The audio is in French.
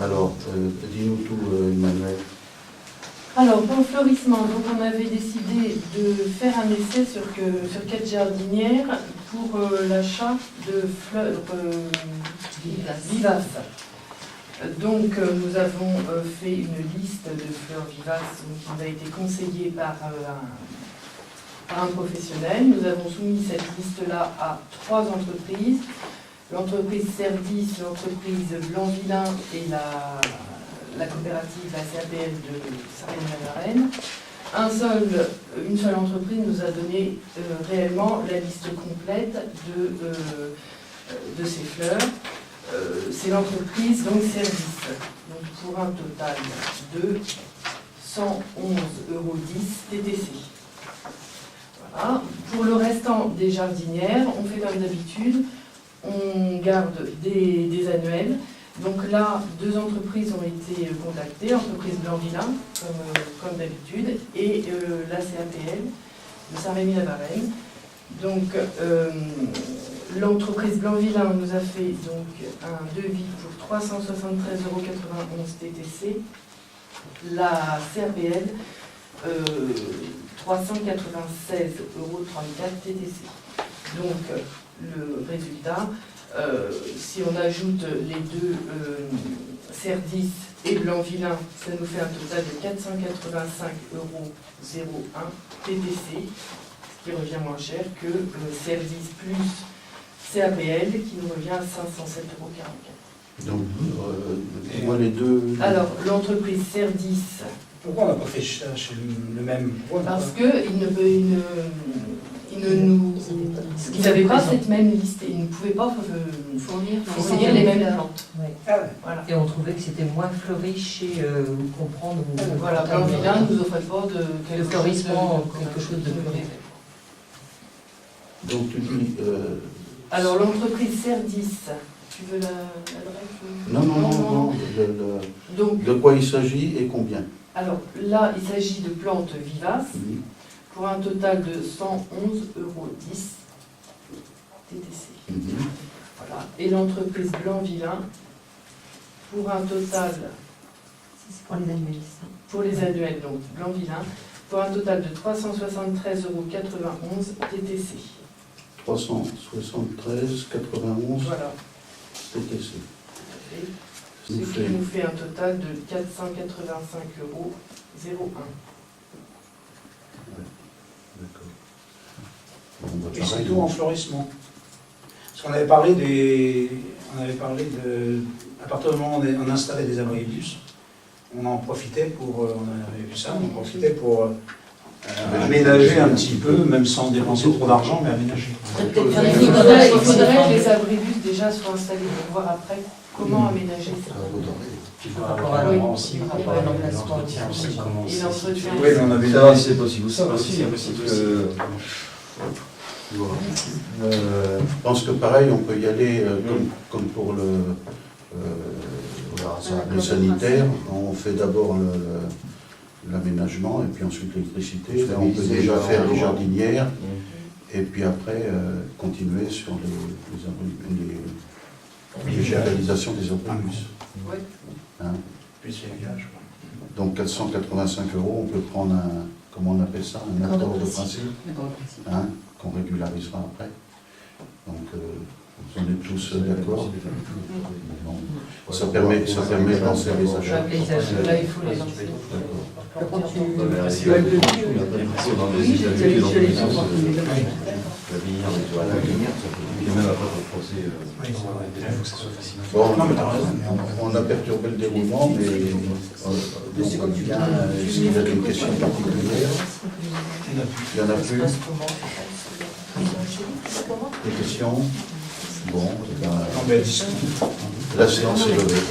Alors, dis-nous tout, Emmanuel. Alors, pour le fleurissement, donc on avait décidé de faire un essai sur 4 jardinières pour l'achat de fleurs vivaces. Donc, nous avons fait une liste de fleurs vivaces qui nous a été conseillée par un professionnel. Nous avons soumis cette liste-là à 3 entreprises. L'entreprise Cerdis, l'entreprise Blanc-Villain et la coopérative, la CAPL de Sarreguemines-la-Varenne. Une seule entreprise nous a donné réellement la liste complète de ces fleurs. C'est l'entreprise donc Cerdis, donc pour un total de 111,10 € TTC. Voilà. Pour le restant des jardinières, on fait comme d'habitude, on garde des annuels. Donc là, 2 entreprises ont été contactées, l'entreprise Blanc-Villain, comme d'habitude, et la CAPL de Sarreguemines-la-Varenne. Donc, l'entreprise Blanc-Villain nous a fait donc un devis pour 373,91 € TTC. La CAPL, 396,34 € TTC. Donc, le résultat, si on ajoute les 2 Cerdis et Blanc-Villain, ça nous fait un total de 485,01 € TTC, ce qui revient moins cher que Cerdis plus CAPL, qui nous revient à 507,44 €. Donc, moi les 2... Alors, l'entreprise Cerdis... Pourquoi on n'a pas fait chez le même? Parce qu'ils n'avaient pas cette même liste et ils ne pouvaient pas fournir les mêmes plantes. Ouais. Ah ouais. Voilà. Et on trouvait que c'était moins fleuri chez comprendre. Voilà, Blanc-Villain ne nous offrait pas de fleurissement, quelque chose de fleuri. Donc tu dis... Alors l'entreprise Cerdis, tu veux l'adresse? Non. Donc, De quoi il s'agit et combien? alors là, il s'agit de plantes vivaces Oui. pour un total de 111,10 € TTC. Voilà. Et l'entreprise Blanc-Villain pour un total... C'est pour les annuels, ça. Pour les annuels, donc Blanc-Villain, pour un total de 373,91 € TTC. 373,91 Voilà. TTC. Ce qui nous fait un total de 485,01 €. D'accord. Bon, bah, Et pareil, c'est tout en fleurissement. Parce qu'on avait parlé à partir du moment où on installait des abribus, on en profitait pour, on avait vu ça, on en profitait pour aménager un petit peu, même sans dépenser trop d'argent, mais aménager. Il faudrait que les abribus déjà soient installés pour voir après comment aménager ça. Par rapport à l'entretien aussi, comment Et l'entretien. Oui, on avait Ça, c'est possible ça aussi. Je pense que pareil, on peut y aller comme pour le sanitaire. On fait d'abord l'aménagement et puis ensuite l'électricité. Là, on peut déjà faire les jardinières et puis après continuer sur les réalisations des abribus. Ouais. Hein? Plus les villages. Donc 485 €, on peut prendre un, comment on appelle ça, un accord de principe, hein, qu'on régularisera après. Donc vous en êtes tous d'accord. Bon. Ça permet de lancer les achats. Là, il faut les lancer. Bon, on a perturbé le déroulement, mais c'est comme tu viens. S'il y a une question particulière, il n'y en a plus. Des questions? Bon, la séance est levée.